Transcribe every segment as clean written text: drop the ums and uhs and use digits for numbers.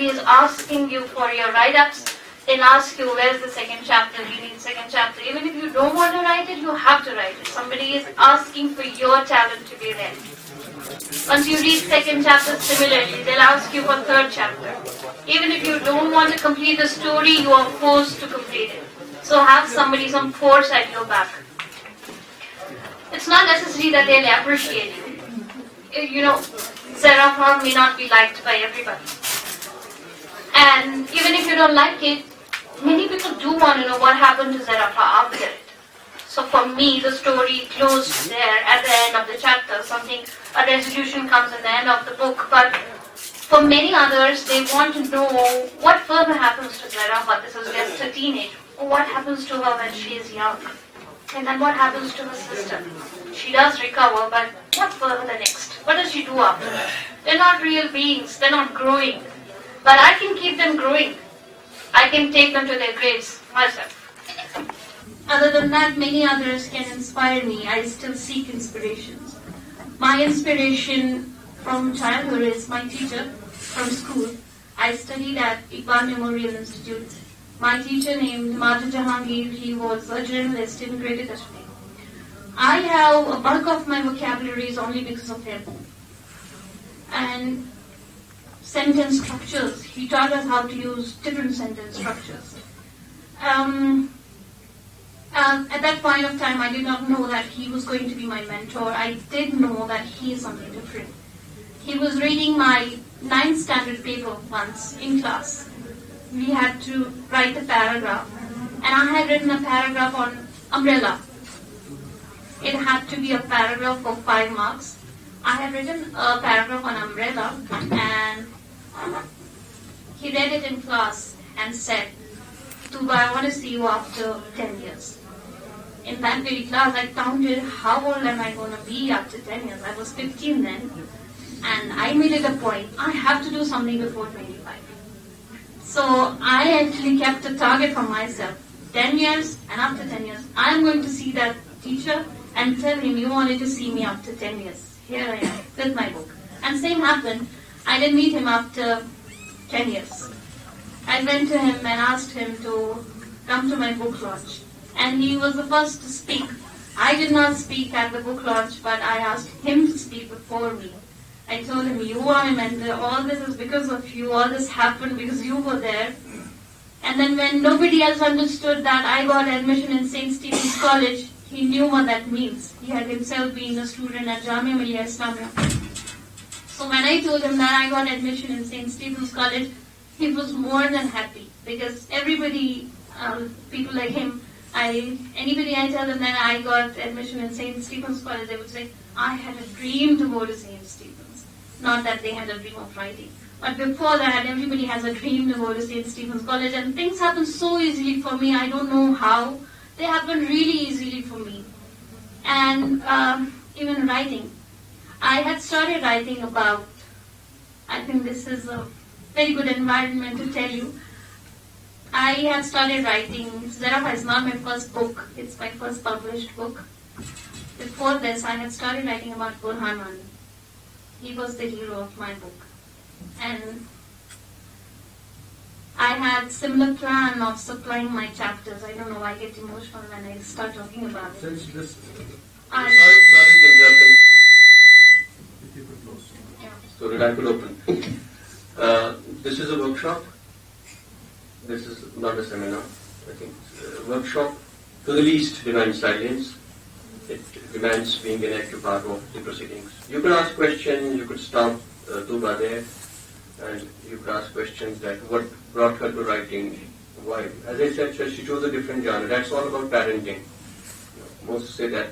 somebody is asking you for your write-ups, they'll ask you, where's the second chapter, you need second chapter. Even if you don't want to write it, you have to write it. Somebody is asking for your talent to be read. Once you read second chapter, similarly, they'll ask you for third chapter. Even if you don't want to complete the story, you are forced to complete it. So have somebody, some force at your back. It's not necessary that they'll appreciate you. You know, Zarafah may not be liked by everybody. And even if you don't like it, many people do want to know what happened to Zarafah after it. So for me, the story closed there at the end of the chapter. A resolution comes at the end of the book. But for many others, they want to know what further happens to Zarafah. This is just a teenager. What happens to her when she is young? And then what happens to her sister? She does recover, but what further the next? What does she do after that? They're not real beings. They're not growing. But I can keep them growing. I can take them to their graves myself. Other than that, many others can inspire me. I still seek inspirations. My inspiration from childhood is my teacher from school. I studied at Iqbal Memorial Institute. My teacher named Majid Jahangir, he was a journalist in Greater Kashmir. I have a bulk of my vocabulary is only because of him. And sentence structures, he taught us how to use different sentence structures. At that point of time, I did not know that he was going to be my mentor. I did know that he is something different. He was reading my 9th standard paper once in class. We had to write a paragraph. And I had written a paragraph on umbrella. It had to be a paragraph of 5 marks. I had written a paragraph on umbrella and he read it in class and said, Tooba, I want to see you after 10 years. In that very class, I counted how old am I going to be after 10 years. I was 15 then. And I made it a point, I have to do something before 25. So I actually kept a target for myself. 10 years, and after 10 years, I'm going to see that teacher and tell him, you wanted to see me after 10 years. Here I am, with my book. And same happened. I didn't meet him after 10 years. I went to him and asked him to come to my book launch. And he was the first to speak. I did not speak at the book launch, but I asked him to speak before me. I told him, you are my mentor, all this is because of you, all this happened because you were there. And then when nobody else understood that I got admission in St. Stephen's College, he knew what that means. He had himself been a student at Jamia Millia Islamia. So when I told him that I got admission in St. Stephen's College, he was more than happy because everybody, people like him, anybody I tell them that I got admission in St. Stephen's College, they would say, I had a dream to go to St. Stephen's. Not that they had a dream of writing. But before that, everybody has a dream to go to St. Stephen's College. And things happen so easily for me. I don't know how. They happen really easily for me. And even writing. I had started writing about, I think this is a very good environment to tell you. I had started writing, Zarafah is not my first book. It's my first published book. Before this, I had started writing about Burhan Wani. He was the hero of my book. And I had similar plan of supplying my chapters. I don't know, I get emotional when I start talking about it. Since this, I- sorry to interrupt. If you could close. Yeah. So that I could open. This is a workshop. This is not a seminar. I think it's a workshop to the least demands silence. It demands being an active part of the proceedings. You could ask questions, you could stop Tooba there, and you could ask questions that what brought her to writing, why. As I said, she chose a different genre. That's all about parenting. Most say that.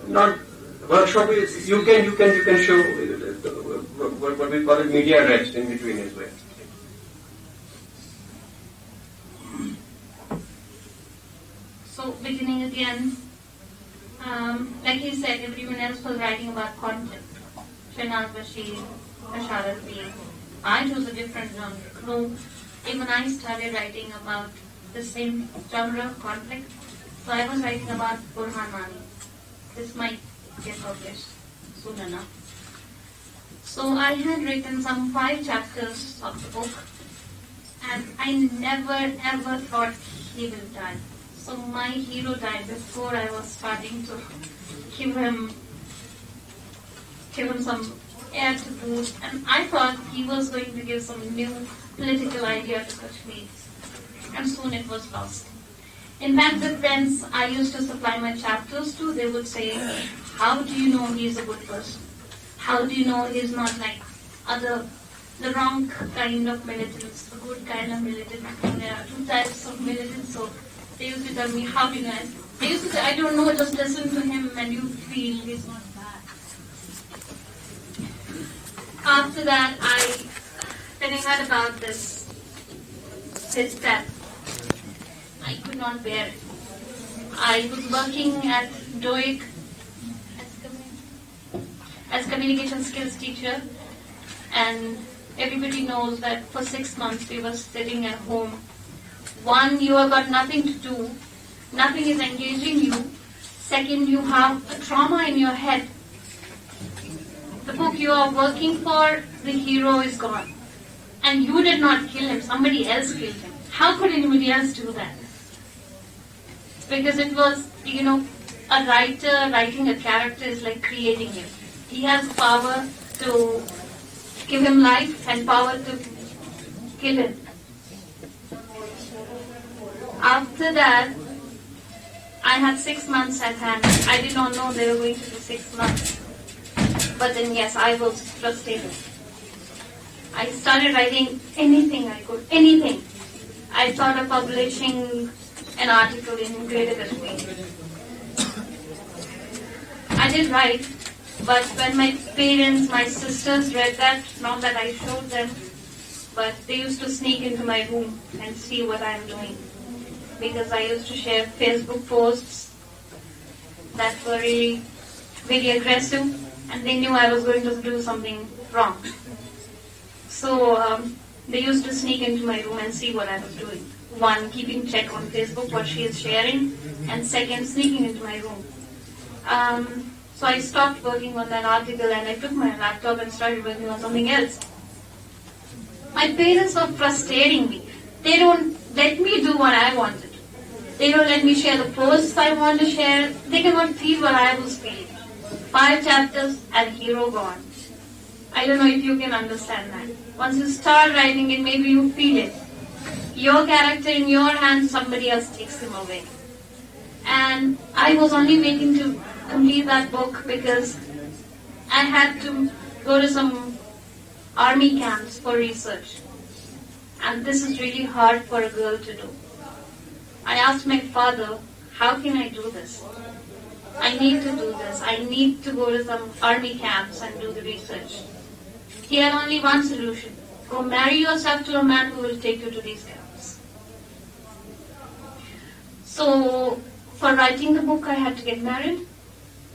Not workshop is you can show what we call it media rest in between as well. So beginning again, like he said, everyone else was writing about content. Tooba Rasheed, Rasheed. I chose a different genre. So even I started writing about the same genre, conflict. So I was writing about Burhan Wani. This might get published soon enough. So I had written some 5 chapters of the book, and I never ever thought he will die. So my hero died before I was starting to give him some air to breathe, and I thought he was going to give some new political idea to Kashmir, and soon it was lost. In fact, the friends I used to supply my chapters to, they would say, how do you know he's a good person? How do you know he's not like the wrong kind of militants, the good kind of militants? And there are 2 types of militants, so they used to tell me, how do you know? They used to say, I don't know, just listen to him and you feel he's not bad. After that, when I heard about his death, I could not bear it. I was working at DOIC as communication skills teacher, and everybody knows that for 6 months we were sitting at home. One, you have got nothing to do, nothing is engaging you. Second, you have a trauma in your head. The book you are working for, the hero is gone. And you did not kill him, somebody else killed him. How could anybody else do that? Because it was, a writer writing a character is like creating him. He has power to give him life and power to kill him. After that, I had 6 months at hand. I did not know they were going to be 6 months. But then yes, I was frustrated. I started writing anything I could, anything. I thought of publishing an article in Greater Kashmir. I did write, but when my parents, my sisters read that, not that I showed them, but they used to sneak into my room and see what I am doing. Because I used to share Facebook posts that were really very aggressive, and they knew I was going to do something wrong. So they used to sneak into my room and see what I was doing. One, keeping check on Facebook, what she is sharing, and second, sneaking into my room. So I stopped working on that article and I took my laptop and started working on something else. My parents were frustrating me. They don't let me do what I want to do. They don't let me share the posts I want to share. They cannot feel what I was feeling. 5 chapters and hero gone. I don't know if you can understand that. Once you start writing it, maybe you feel it. Your character in your hands, somebody else takes him away. And I was only waiting to complete that book because I had to go to some army camps for research. And this is really hard for a girl to do. I asked my father, how can I do this? I need to do this. I need to go to some army camps and do the research. He had only one solution. Go marry yourself to a man who will take you to these camps. So, for writing the book, I had to get married.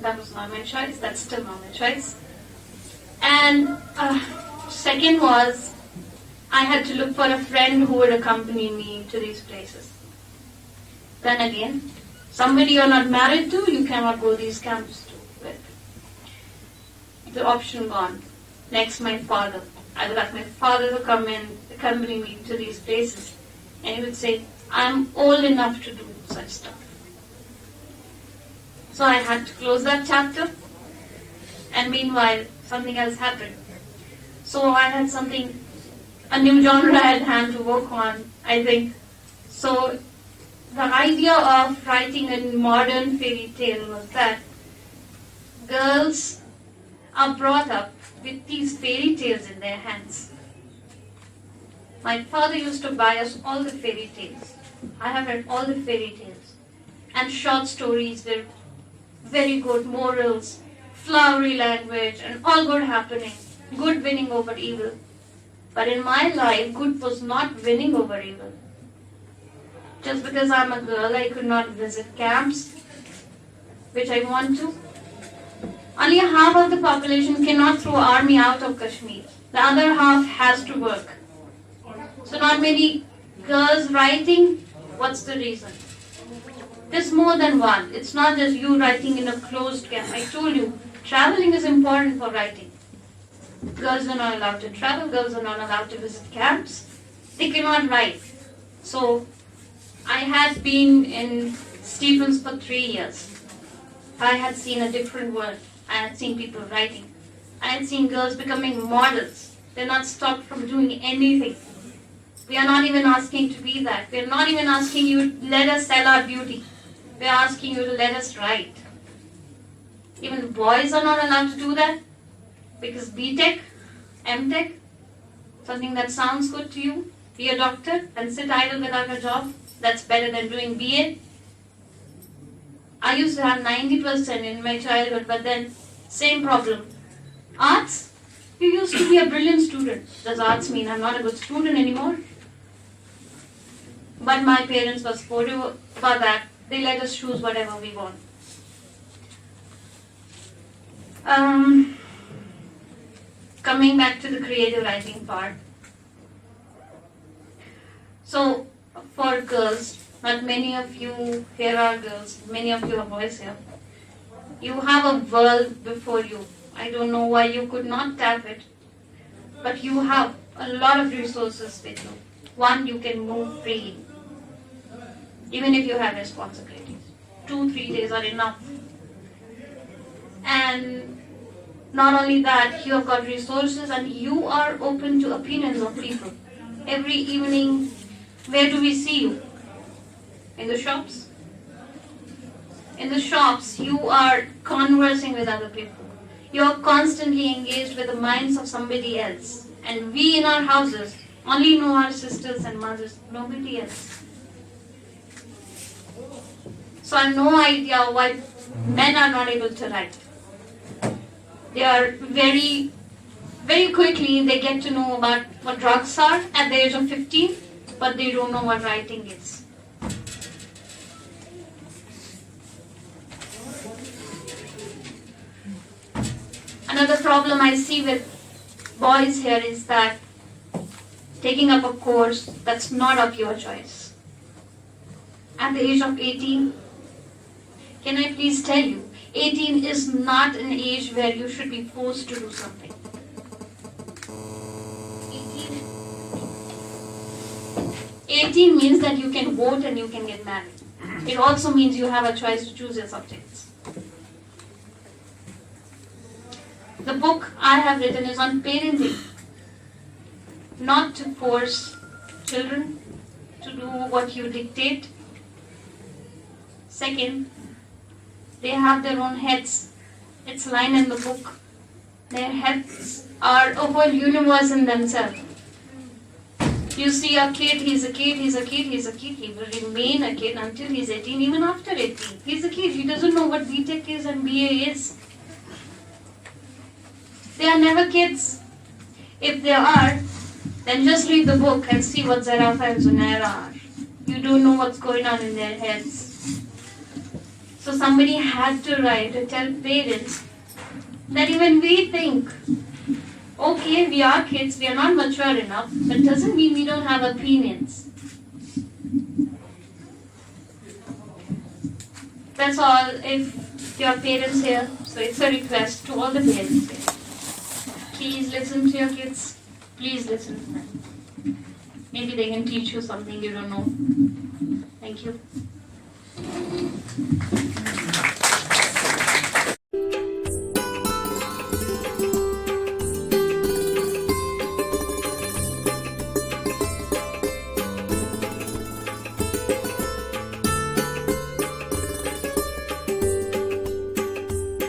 That was not my choice. That's still not my choice. And second was, I had to look for a friend who would accompany me to these places. Then again, somebody you're not married to, you cannot go these camps with. The option gone. Next, my father. I would ask my father to come and accompany me to these places. And he would say, I'm old enough to do such stuff. So I had to close that chapter. And meanwhile, something else happened. So I had a new genre at hand to work on, I think. So the idea of writing a modern fairy tale was that girls are brought up with these fairy tales in their hands. My father used to buy us all the fairy tales. I have read all the fairy tales. And short stories with very good morals, flowery language, and all good happening. Good winning over evil. But in my life, good was not winning over evil. Just because I'm a girl, I could not visit camps, which I want to. Only half of the population cannot throw army out of Kashmir. The other half has to work. So not many girls writing. What's the reason? There's more than one. It's not just you writing in a closed camp. I told you, traveling is important for writing. Girls are not allowed to travel, girls are not allowed to visit camps. They cannot write. So I had been in Stephens for 3 years. I had seen a different world. I had seen people writing. I had seen girls becoming models. They're not stopped from doing anything. We are not even asking to be that. We are not even asking you to let us sell our beauty. We are asking you to let us write. Even boys are not allowed to do that because B.Tech, M.Tech, something that sounds good to you, be a doctor and sit idle without a job, that's better than doing BA. I used to have 90% in my childhood, but then same problem. Arts, you used to be a brilliant student. Does arts mean I'm not a good student anymore? But my parents were supportive about that. They let us choose whatever we want. Coming back to the creative writing part. So, for girls, not many of you here are girls, many of you are boys here. You have a world before you. I don't know why you could not tap it, but you have a lot of resources with you. One, you can move freely, even if you have responsibilities. 2-3 days are enough. And not only that, you have got resources and you are open to opinions of people. Every evening, where do we see you? In the shops? In the shops, you are conversing with other people. You are constantly engaged with the minds of somebody else. And we in our houses only know our sisters and mothers, nobody else. So I have no idea why men are not able to write. They are very quickly they get to know about what drugs are at the age of 15, but they don't know what writing is. Another problem I see with boys here is that taking up a course that's not of your choice. At the age of 18, can I please tell you, 18 is not an age where you should be forced to do something. 18 means that you can vote and you can get married. It also means you have a choice to choose your subjects. The book I have written is on parenting, not to force children to do what you dictate. Second, they have their own heads. It's line in the book. Their heads are a whole universe in themselves. You see a kid, he's a kid, he's a kid, he's a kid. He will remain a kid until he's 18, even after 18. He's a kid. He doesn't know what B.Tech is and BA is. They are never kids. If they are, then just read the book and see what Zarafa and Zunaira are. You don't know what's going on in their heads. So somebody had to write to tell parents that even we think, okay, we are kids, we are not mature enough, but doesn't mean we don't have opinions. That's all. If your parents here, so it's a request to all the parents here. Please listen to your kids. Please listen to them. Maybe they can teach you something you don't know. Thank you.